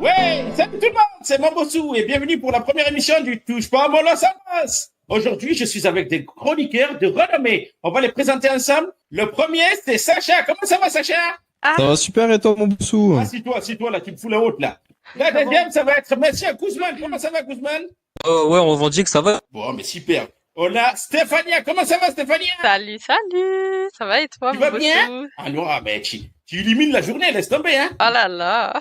Ouais, salut tout le monde, c'est Mambossou et bienvenue pour la première émission du Touche pas à mon Los Angeles. Aujourd'hui, je suis avec des chroniqueurs de renommée. On va les présenter ensemble. Le premier, c'est Sacha. Comment ça va, Sacha? Ça va super et toi, mon boussou? Assis-toi, là, tu me fous la haute, là. La deuxième, ça va être Monsieur Guzman. Comment ça va, Guzman? Ouais, on va dire que ça va. Bon, mais super. On a Stéphania. Comment ça va, Stéphania? Salut, ça va et toi, Tu mon vas beau bien? chou? Ah non, mais tu élimines la journée, laisse tomber, hein. Oh là là.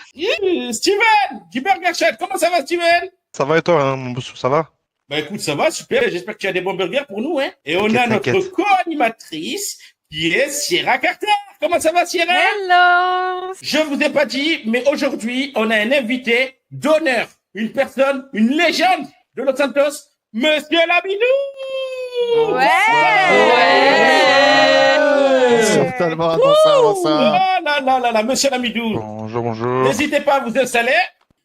Steven, du Burger Chat. Comment ça va, Steven? Ça va et toi, hein, mon boussou, ça va? Bah écoute, ça va, super. J'espère que tu as des bons burgers pour nous, hein. Et on a notre T'inquiète. co-animatrice qui est Sierra Carter. Comment ça va, Sierra? Hello. Je vous ai pas dit, mais aujourd'hui, on a un invité d'honneur. Une personne, une légende de Los Santos, Monsieur Lamidou! Ouais. C'est totalement intéressant, ça. Oh là, Monsieur Lamidou. Bonjour. N'hésitez pas à vous installer.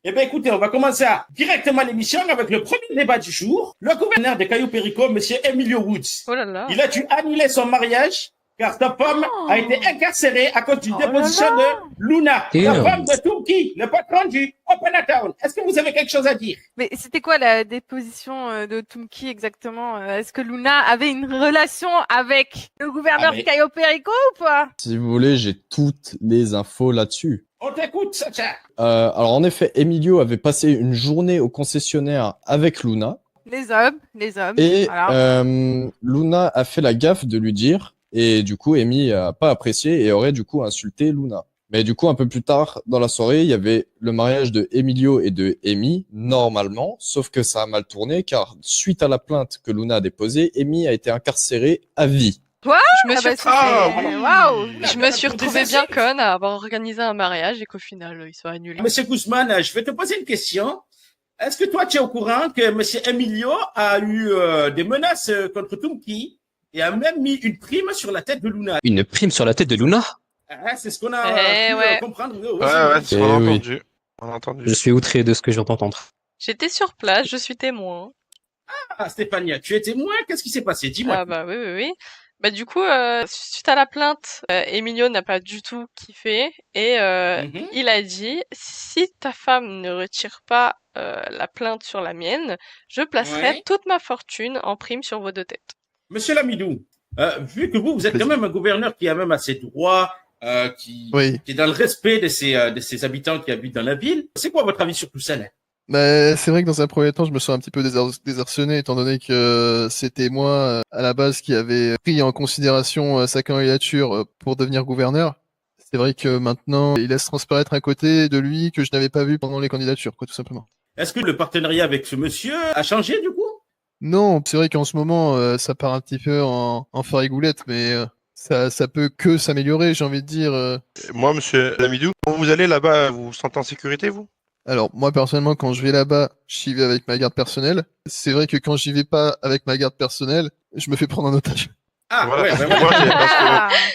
Eh bien, écoutez, on va commencer directement l'émission avec le premier débat du jour. Le gouverneur de Cayo Perico, Monsieur Emilio Woods. Oh là là. Il a dû annuler son mariage car sa femme a été incarcérée à cause d'une déposition de Luna, la femme de Turki, le patron du Open Town. Est-ce que vous avez quelque chose à dire? Mais c'était quoi la déposition de Tumki exactement? Est-ce que Luna avait une relation avec le gouverneur mais- Cayo Perico ou pas? Si vous voulez, j'ai toutes les infos là-dessus. On t'écoute, Sacha. Alors en effet, Emilio avait passé une journée au concessionnaire avec Luna Les hommes. et Voilà. Luna a fait la gaffe de lui dire et du coup Amy a pas apprécié et aurait du coup insulté Luna. Mais du coup un peu plus tard dans la soirée, il y avait le mariage de Emilio et de Amy normalement, sauf que ça a mal tourné car suite à la plainte que Luna a déposée, Amy a été incarcérée à vie. Je me Ah suis, bah, ça, Ah, c'est- oui. Waouh. je me suis retrouvée bien conne à avoir organisé un mariage et qu'au final, il soit annulé. Monsieur Guzman, je vais te poser une question. Est-ce que toi, tu es au courant que Monsieur Emilio a eu des menaces contre Turki et a même mis une prime sur la tête de Luna? Une prime sur la tête de Luna? Ah, c'est ce qu'on a pu Ouais. comprendre. Ouais, c'est Eh on a oui. entendu. On a entendu. Je suis outré de ce que je viens d'entendre. J'étais sur place, je suis témoin. Ah, Stéphania, tu es témoin? Qu'est-ce qui s'est passé? Dis-moi. Ah bah oui. Bah du coup, suite à la plainte, Emilio n'a pas du tout kiffé et Mhm. il a dit si ta femme ne retire pas la plainte sur la mienne, je placerai Ouais. toute ma fortune en prime sur vos deux têtes. Monsieur Lamidou, vu que vous êtes quand même un gouverneur qui a même assez droit, qui est dans le respect de ses habitants qui habitent dans la ville, c'est quoi votre avis sur tout ça, là? Bah, c'est vrai que dans un premier temps, je me sens un petit peu désarçonné, étant donné que c'était moi, à la base, qui avait pris en considération sa candidature pour devenir gouverneur. C'est vrai que maintenant, il laisse transparaître un côté de lui que je n'avais pas vu pendant les candidatures, quoi, tout simplement. Est-ce que le partenariat avec ce monsieur a changé, du coup? Non, c'est vrai qu'en ce moment, ça part un petit peu en farigoulette, mais ça peut que s'améliorer, j'ai envie de dire. Moi, monsieur Lamidou, quand vous allez là-bas, vous vous sentez en sécurité, vous? Alors, moi, personnellement, quand je vais là-bas, j'y vais avec ma garde personnelle. C'est vrai que quand j'y vais pas avec ma garde personnelle, je me fais prendre en otage. Ah, Voilà. ouais, vraiment.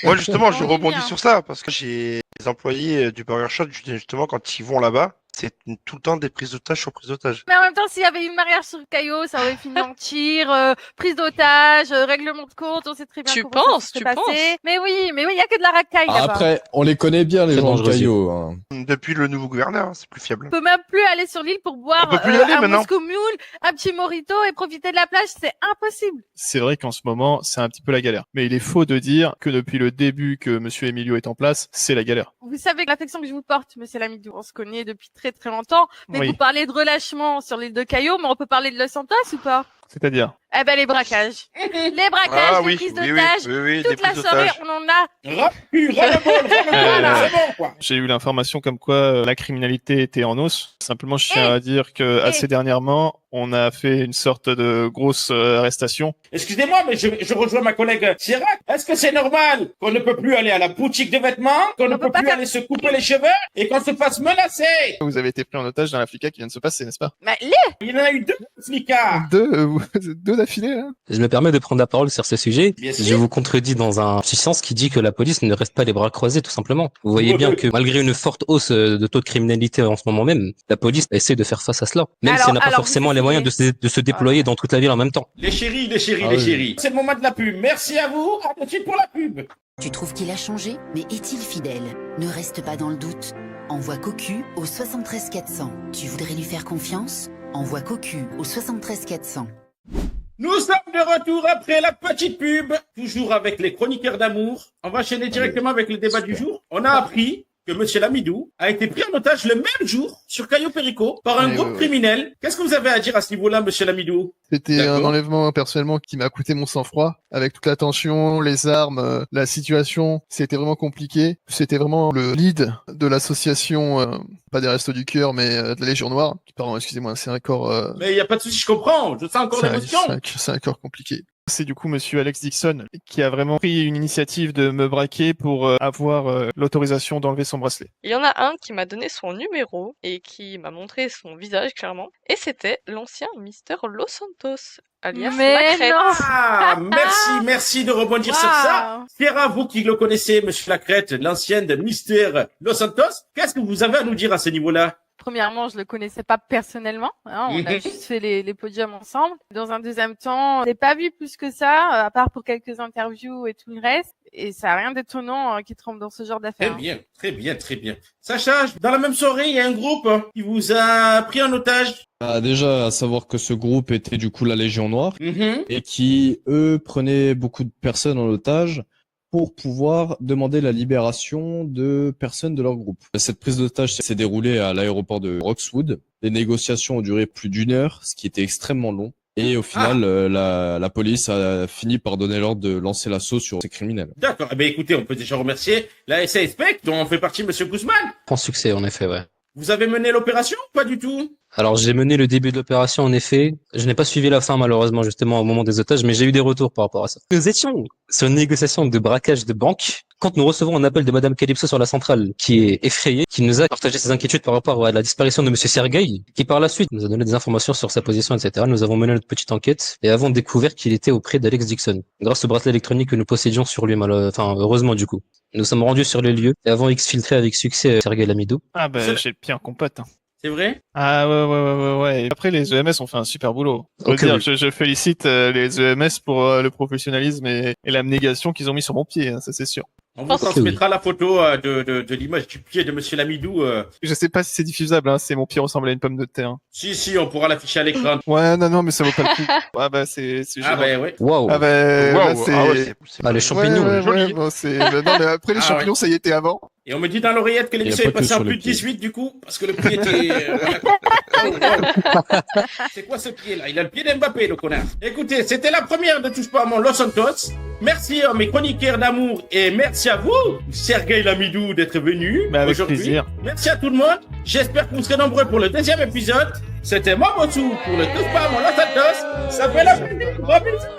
Moi, justement, je Bien. rebondis sur ça, parce que j'ai des employés du Burger Shot, justement, quand ils vont là-bas, c'est tout le temps des prises d'otages sur prises d'otages. Mais en même temps, s'il y avait eu mariage sur Cayo, ça aurait fini en tir, prise d'otage, règlement de compte, on sait très bien Tu comment penses, ça s'est tu passé. penses Mais oui, il y a que de la racaille Ah, là-bas. après, on les connaît bien les C'est gens de dangereux, Cayo. Hein. Depuis le nouveau gouverneur, hein, c'est plus fiable. On peut même plus aller sur l'île pour boire On peut plus y aller un maintenant. Moscow Mule, un petit mojito et profiter de la plage, c'est impossible. C'est vrai qu'en ce moment, c'est un petit peu la galère. Mais il est faux de dire que depuis le début que Monsieur Emilio est en place, c'est la galère. Vous savez que l'affection que je vous porte, monsieur Lamidou, on se connaît depuis très très longtemps, mais Oui. vous parlez de relâchement sur l'île de Cayo, mais on peut parler de Los Santos ou pas? C'est-à-dire? Eh ben les braquages. Les braquages, les prises d'otages, des toute la prises soirée, d'otages. on en a. C'est bon, quoi. J'ai eu l'information comme quoi la criminalité était en hausse. Simplement, je tiens à dire que assez dernièrement, on a fait une sorte de grosse arrestation. Excusez-moi, mais je rejoins ma collègue Sierra. Est-ce que c'est normal qu'on ne peut plus aller à la boutique de vêtements, qu'on ne peut peut pas plus faire- aller se couper les cheveux et qu'on se fasse menacer? Vous avez été pris en otage dans la flicade qui vient de se passer, n'est-ce pas? Mais Il y en a eu deux flicards. Deux d'affilée, là? Je me permets de prendre la parole sur ce sujet. Bien sûr. Je vous contredis dans un sens qui dit que la police ne reste pas les bras croisés, tout simplement. Vous voyez bien que malgré une forte hausse de taux de criminalité en ce moment même, la police essaie de faire face à cela. Même si elle n'a pas forcément vous les moyens de se déployer dans toute la ville en même temps. Les chéris. Ah oui. C'est le moment de la pub. Merci à vous. À tout de suite pour la pub. Tu trouves qu'il a changé, mais est-il fidèle? Ne reste pas dans le doute. Envoie Cocu au 73 400. Tu voudrais lui faire confiance? Envoie Cocu au 73 400. Nous sommes de retour après la petite pub, toujours avec les chroniqueurs d'amour. On va enchaîner directement avec le débat du jour. On a appris que Monsieur Lamidou a été pris en otage le même jour sur Cayo Perico par un groupe criminel. Qu'est-ce que vous avez à dire à ce niveau-là, Monsieur Lamidou? C'était un D'accord. enlèvement personnellement qui m'a coûté mon sang-froid, avec toute la tension, les armes, la situation. C'était vraiment compliqué. C'était vraiment le lead de l'association, pas des Restos du Cœur, mais de la Légion Noire. Pardon, excusez-moi, c'est un corps. Mais il n'y a pas de souci, je comprends. Je sens encore l'émotion. C'est un corps compliqué. C'est du coup monsieur Alex Dixon qui a vraiment pris une initiative de me braquer pour avoir l'autorisation d'enlever son bracelet. Il y en a un qui m'a donné son numéro et qui m'a montré son visage clairement. Et c'était l'ancien Mister Los Santos, alias Mais Lacrette. non. Ah, merci de rebondir sur ça. Waouh. Pierre, vous qui le connaissez, Monsieur Lacrette, l'ancienne de Mister Los Santos, qu'est-ce que vous avez à nous dire à ce niveau-là? Premièrement, je le connaissais pas personnellement. Hein, on a juste fait les podiums ensemble. Dans un deuxième temps, je l'ai pas vu plus que ça, à part pour quelques interviews et tout le reste. Et ça n'a rien d'étonnant qu'il trempe dans ce genre d'affaires. Très bien. Sacha, dans la même soirée, il y a un groupe qui vous a pris en otage. Déjà, à savoir que ce groupe était du coup la Légion Noire Mhm. et qui, eux, prenaient beaucoup de personnes en otage pour pouvoir demander la libération de personnes de leur groupe. Cette prise d'otage s'est déroulée à l'aéroport de Roxwood. Les négociations ont duré plus d'1 heure, ce qui était extrêmement long. Et au final, la police a fini par donner l'ordre de lancer l'assaut sur ces criminels. D'accord. Eh bien, écoutez, on peut déjà remercier la SASPEC, dont fait partie Monsieur Guzman. Grand succès, en effet, ouais. Vous avez mené l'opération ou pas du tout? Alors, j'ai mené le début de l'opération, en effet. Je n'ai pas suivi la fin, malheureusement, justement, au moment des otages, mais j'ai eu des retours par rapport à ça. Nous étions sur une négociation de braquage de banque quand nous recevons un appel de Madame Calypso sur la centrale, qui est effrayée, qui nous a partagé ses inquiétudes par rapport à la disparition de Monsieur Sergueï, qui par la suite nous a donné des informations sur sa position, etc. Nous avons mené notre petite enquête et avons découvert qu'il était auprès d'Alex Dixon, grâce au bracelet électronique que nous possédions sur lui, heureusement, du coup. Nous sommes rendus sur les lieux et avons exfiltré avec succès Sergueï Lamidou. Ah bah j'ai le pire qu'on pote. Hein. C'est vrai? Ah ouais. Et après les EMS ont fait un super boulot. Je félicite les EMS pour le professionnalisme et l'abnégation qu'ils ont mis sur mon pied, hein, ça c'est sûr. On vous transmettra la photo de l'image du pied de Monsieur Lamidou. Je sais pas si c'est diffusable, hein, c'est mon pied ressemble à une pomme de terre. Si, on pourra l'afficher à l'écran. Ouais, non, mais ça vaut pas le coup. Ah bah c'est Ah bah ouais. Waouh. Ah bah là, c'est... les champignons. Ouais, bon, c'est... Non, mais après les champignons, ça y était avant. Et on me dit dans l'oreillette que l'émission est passée en plus de 18 du coup, parce que le pied était... C'est quoi ce pied-là? Il a le pied d'Mbappé, le connard. Écoutez, c'était la première de Touche pas à mon Los Santos. Merci à mes chroniqueurs d'amour et merci à vous, Sergueï Lamidou, d'être venu aujourd'hui. Plaisir. Merci à tout le monde. J'espère que vous serez nombreux pour le deuxième épisode. C'était Momotu pour le Touche pas à mon Los Santos. Ça fait la peine.